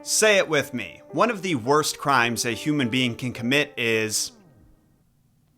Say it with me. One of the worst crimes a human being can commit is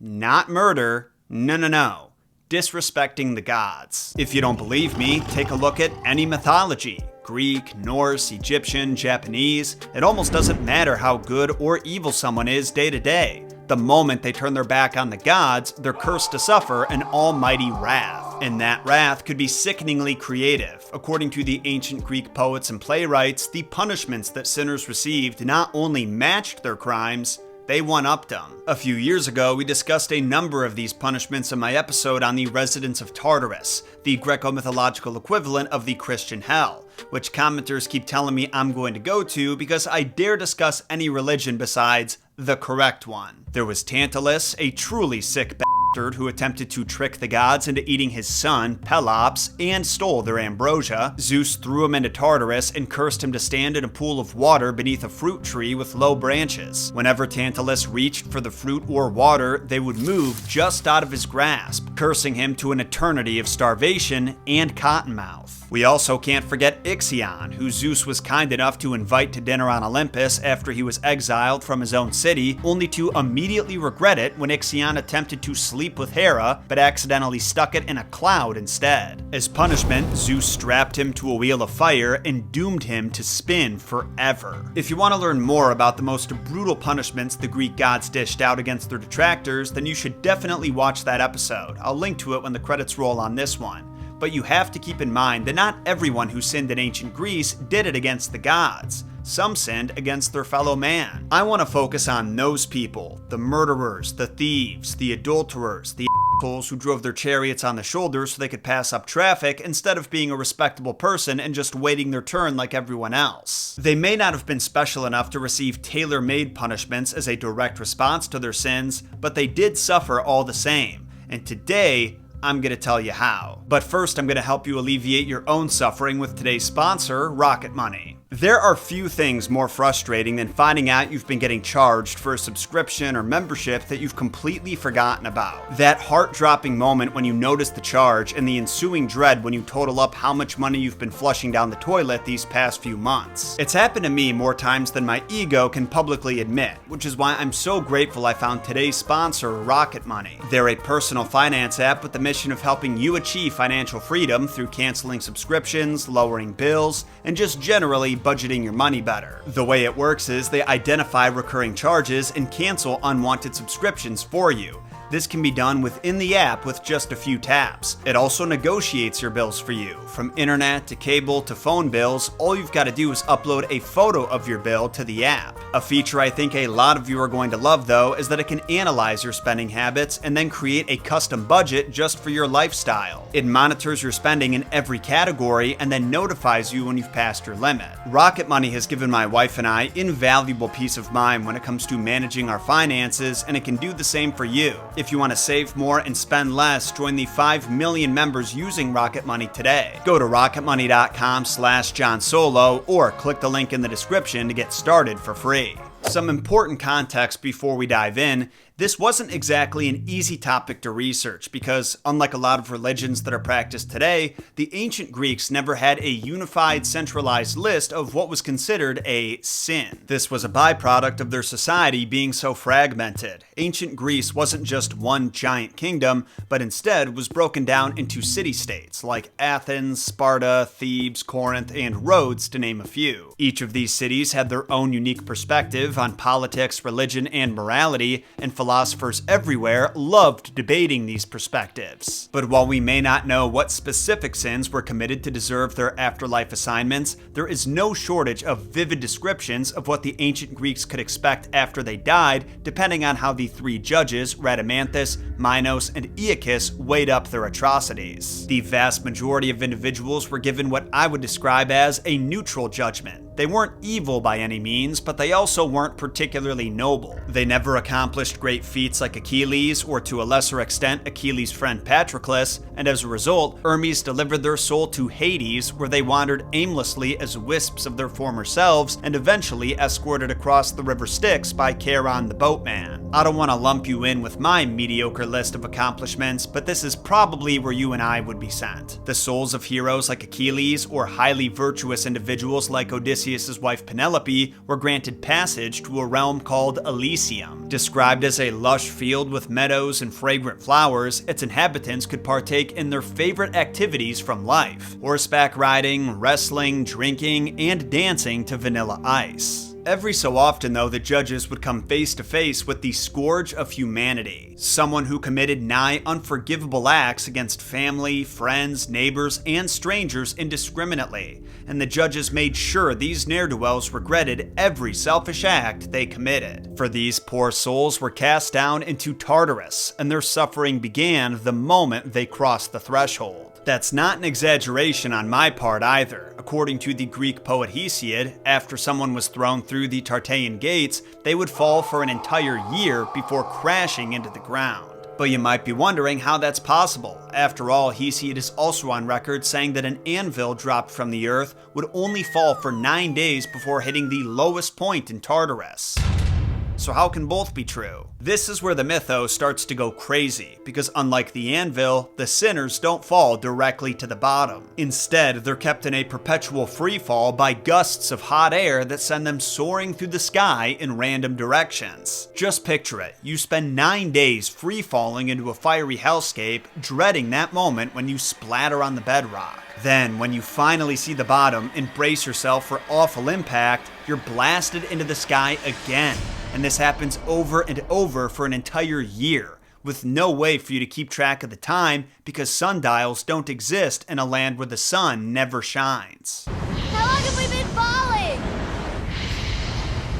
not murder. No. Disrespecting the gods. If you don't believe me, take a look at any mythology. Greek, Norse, Egyptian, Japanese. It almost doesn't matter how good or evil someone is day to day. The moment they turn their back on the gods, they're cursed to suffer an almighty wrath. And that wrath could be sickeningly creative. According to the ancient Greek poets and playwrights, the punishments that sinners received not only matched their crimes, they one-upped them. A few years ago, we discussed a number of these punishments in my episode on the residents of Tartarus, the Greco-mythological equivalent of the Christian hell, which commenters keep telling me I'm going to go to because I dare discuss any religion besides the correct one. There was Tantalus, a truly sick bastard who attempted to trick the gods into eating his son, Pelops, and stole their ambrosia. Zeus threw him into Tartarus and cursed him to stand in a pool of water beneath a fruit tree with low branches. Whenever Tantalus reached for the fruit or water, they would move just out of his grasp, cursing him to an eternity of starvation and cottonmouth. We also can't forget Ixion, who Zeus was kind enough to invite to dinner on Olympus after he was exiled from his own city, only to immediately regret it when Ixion attempted to sleep with Hera, but accidentally stuck it in a cloud instead. As punishment, Zeus strapped him to a wheel of fire and doomed him to spin forever. If you want to learn more about the most brutal punishments the Greek gods dished out against their detractors, then you should definitely watch that episode. I'll link to it when the credits roll on this one. But you have to keep in mind that not everyone who sinned in ancient Greece did it against the gods. Some sinned against their fellow man. I want to focus on those people, the murderers, the thieves, the adulterers, the assholes who drove their chariots on the shoulders so they could pass up traffic instead of being a respectable person and just waiting their turn like everyone else. They may not have been special enough to receive tailor-made punishments as a direct response to their sins, but they did suffer all the same. And today, I'm going to tell you how. But first, I'm going to help you alleviate your own suffering with today's sponsor, Rocket Money. There are few things more frustrating than finding out you've been getting charged for a subscription or membership that you've completely forgotten about. That heart-dropping moment when you notice the charge and the ensuing dread when you total up how much money you've been flushing down the toilet these past few months. It's happened to me more times than my ego can publicly admit, which is why I'm so grateful I found today's sponsor, Rocket Money. They're a personal finance app with the mission of helping you achieve financial freedom through canceling subscriptions, lowering bills, and just generally budgeting your money better. The way it works is they identify recurring charges and cancel unwanted subscriptions for you. This can be done within the app with just a few taps. It also negotiates your bills for you. From internet to cable to phone bills, all you've got to do is upload a photo of your bill to the app. A feature I think a lot of you are going to love though is that it can analyze your spending habits and then create a custom budget just for your lifestyle. It monitors your spending in every category and then notifies you when you've passed your limit. Rocket Money has given my wife and I invaluable peace of mind when it comes to managing our finances, and it can do the same for you. If you want to save more and spend less, join the 5 million members using Rocket Money today. Go to rocketmoney.com/JohnSolo or click the link in the description to get started for free. Some important context before we dive in. This wasn't exactly an easy topic to research because, unlike a lot of religions that are practiced today, the ancient Greeks never had a unified, centralized list of what was considered a sin. This was a byproduct of their society being so fragmented. Ancient Greece wasn't just one giant kingdom, but instead was broken down into city-states like Athens, Sparta, Thebes, Corinth, and Rhodes, to name a few. Each of these cities had their own unique perspective on politics, religion, and morality, and philosophers everywhere loved debating these perspectives. But while we may not know what specific sins were committed to deserve their afterlife assignments, there is no shortage of vivid descriptions of what the ancient Greeks could expect after they died, depending on how the three judges, Rhadamanthus, Minos, and Aeacus, weighed up their atrocities. The vast majority of individuals were given what I would describe as a neutral judgment. They weren't evil by any means, but they also weren't particularly noble. They never accomplished great feats like Achilles, or to a lesser extent Achilles' friend Patroclus, and as a result, Hermes delivered their soul to Hades, where they wandered aimlessly as wisps of their former selves, and eventually escorted across the river Styx by Charon the boatman. I don't want to lump you in with my mediocre list of accomplishments, but this is probably where you and I would be sent. The souls of heroes like Achilles or highly virtuous individuals like Odysseus' wife Penelope were granted passage to a realm called Elysium. Described as a lush field with meadows and fragrant flowers, its inhabitants could partake in their favorite activities from life: horseback riding, wrestling, drinking, and dancing to Vanilla Ice. Every so often, though, the judges would come face to face with the scourge of humanity, someone who committed nigh unforgivable acts against family, friends, neighbors, and strangers indiscriminately, and the judges made sure these ne'er-do-wells regretted every selfish act they committed. For these poor souls were cast down into Tartarus, and their suffering began the moment they crossed the threshold. That's not an exaggeration on my part either. According to the Greek poet Hesiod, after someone was thrown through the Tarteian gates, they would fall for an entire year before crashing into the ground. But you might be wondering how that's possible. After all, Hesiod is also on record saying that an anvil dropped from the earth would only fall for 9 days before hitting the lowest point in Tartarus. So how can both be true? This is where the mythos starts to go crazy, because unlike the anvil, the sinners don't fall directly to the bottom. Instead, they're kept in a perpetual freefall by gusts of hot air that send them soaring through the sky in random directions. Just picture it. You spend 9 days free falling into a fiery hellscape, dreading that moment when you splatter on the bedrock. Then, when you finally see the bottom and brace yourself for awful impact, you're blasted into the sky again. And this happens over and over for an entire year, with no way for you to keep track of the time because sundials don't exist in a land where the sun never shines. How long have we been falling?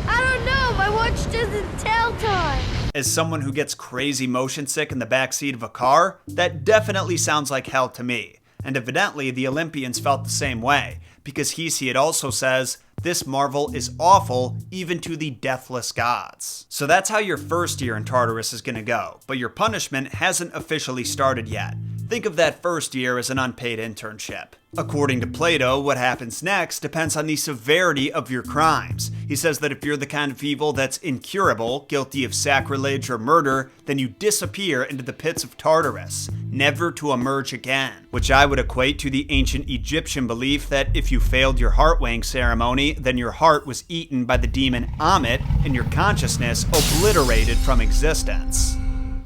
I don't know, my watch doesn't tell time. As someone who gets crazy motion sick in the backseat of a car, that definitely sounds like hell to me. And evidently the Olympians felt the same way, because Hesiod also says, "This marvel is awful even to the deathless gods." So that's how your first year in Tartarus is going to go, but your punishment hasn't officially started yet. Think of that first year as an unpaid internship. According to Plato, what happens next depends on the severity of your crimes. He says that if you're the kind of evil that's incurable, guilty of sacrilege or murder, then you disappear into the pits of Tartarus, never to emerge again. Which I would equate to the ancient Egyptian belief that if you failed your heart weighing ceremony, then your heart was eaten by the demon Ammit and your consciousness obliterated from existence.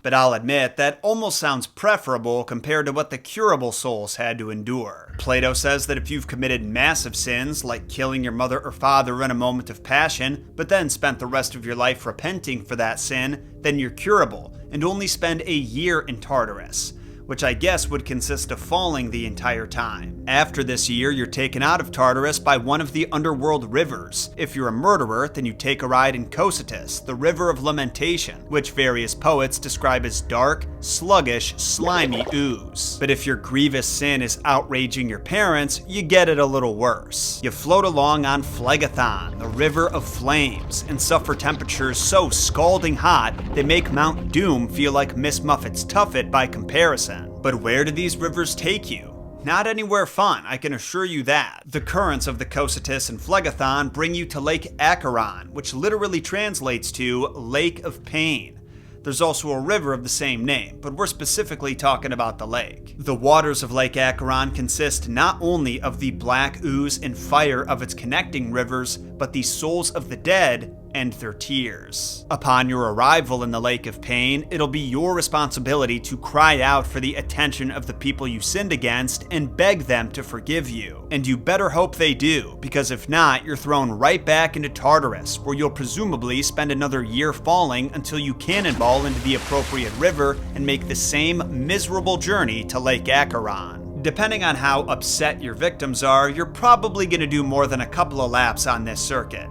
But I'll admit that almost sounds preferable compared to what the curable souls had to endure. Plato says that if you've committed massive sins, like killing your mother or father in a moment of passion, but then spent the rest of your life repenting for that sin, then you're curable, and only spend a year in Tartarus, which I guess would consist of falling the entire time. After this year, you're taken out of Tartarus by one of the Underworld rivers. If you're a murderer, then you take a ride in Cocytus, the River of Lamentation, which various poets describe as dark, sluggish, slimy ooze. But if your grievous sin is outraging your parents, you get it a little worse. You float along on Phlegethon, the River of Flames, and suffer temperatures so scalding hot they make Mount Doom feel like Miss Muffet's Tuffet by comparison. But where do these rivers take you? Not anywhere fun, I can assure you that. The currents of the Cocytus and Phlegethon bring you to Lake Acheron, which literally translates to Lake of Pain. There's also a river of the same name, but we're specifically talking about the lake. The waters of Lake Acheron consist not only of the black ooze and fire of its connecting rivers, but the souls of the dead and their tears. Upon your arrival in the Lake of Pain, it'll be your responsibility to cry out for the attention of the people you sinned against and beg them to forgive you. And you better hope they do, because if not, you're thrown right back into Tartarus, where you'll presumably spend another year falling until you cannonball into the appropriate river and make the same miserable journey to Lake Acheron. Depending on how upset your victims are, you're probably going to do more than a couple of laps on this circuit.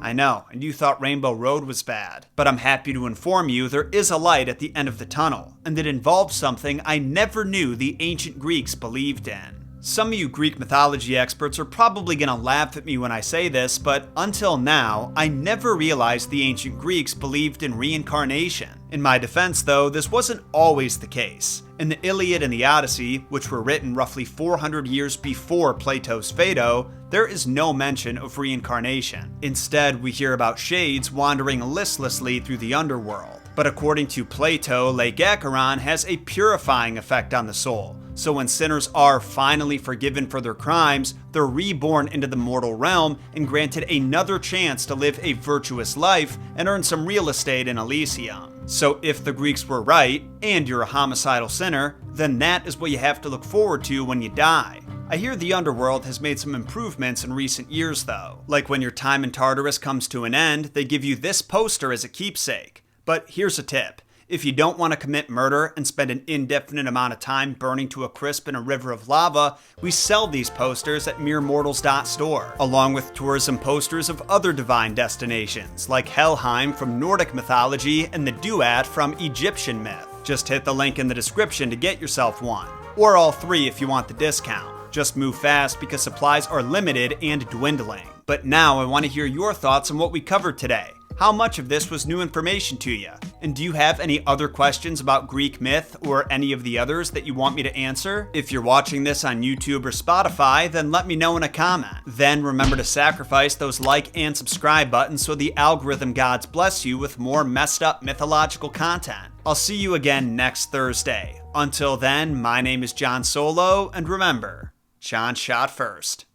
I know, and you thought Rainbow Road was bad, but I'm happy to inform you there is a light at the end of the tunnel, and it involves something I never knew the ancient Greeks believed in. Some of you Greek mythology experts are probably gonna laugh at me when I say this, but until now, I never realized the ancient Greeks believed in reincarnation. In my defense though, this wasn't always the case. In the Iliad and the Odyssey, which were written roughly 400 years before Plato's Phaedo, there is no mention of reincarnation. Instead, we hear about shades wandering listlessly through the underworld. But according to Plato, legacharon has a purifying effect on the soul. So when sinners are finally forgiven for their crimes, they're reborn into the mortal realm and granted another chance to live a virtuous life and earn some real estate in Elysium. So if the Greeks were right, and you're a homicidal sinner, then that is what you have to look forward to when you die. I hear the Underworld has made some improvements in recent years though. Like when your time in Tartarus comes to an end, they give you this poster as a keepsake. But here's a tip. If you don't want to commit murder and spend an indefinite amount of time burning to a crisp in a river of lava, we sell these posters at meremortals.store, along with tourism posters of other divine destinations, like Helheim from Nordic mythology and the Duat from Egyptian myth. Just hit the link in the description to get yourself one, or all three if you want the discount. Just move fast because supplies are limited and dwindling. But now I want to hear your thoughts on what we covered today. How much of this was new information to you? And do you have any other questions about Greek myth or any of the others that you want me to answer? If you're watching this on YouTube or Spotify, then let me know in a comment. Then remember to sacrifice those like and subscribe buttons so the algorithm gods bless you with more messed up mythological content. I'll see you again next Thursday. Until then, my name is John Solo, and remember, John shot first.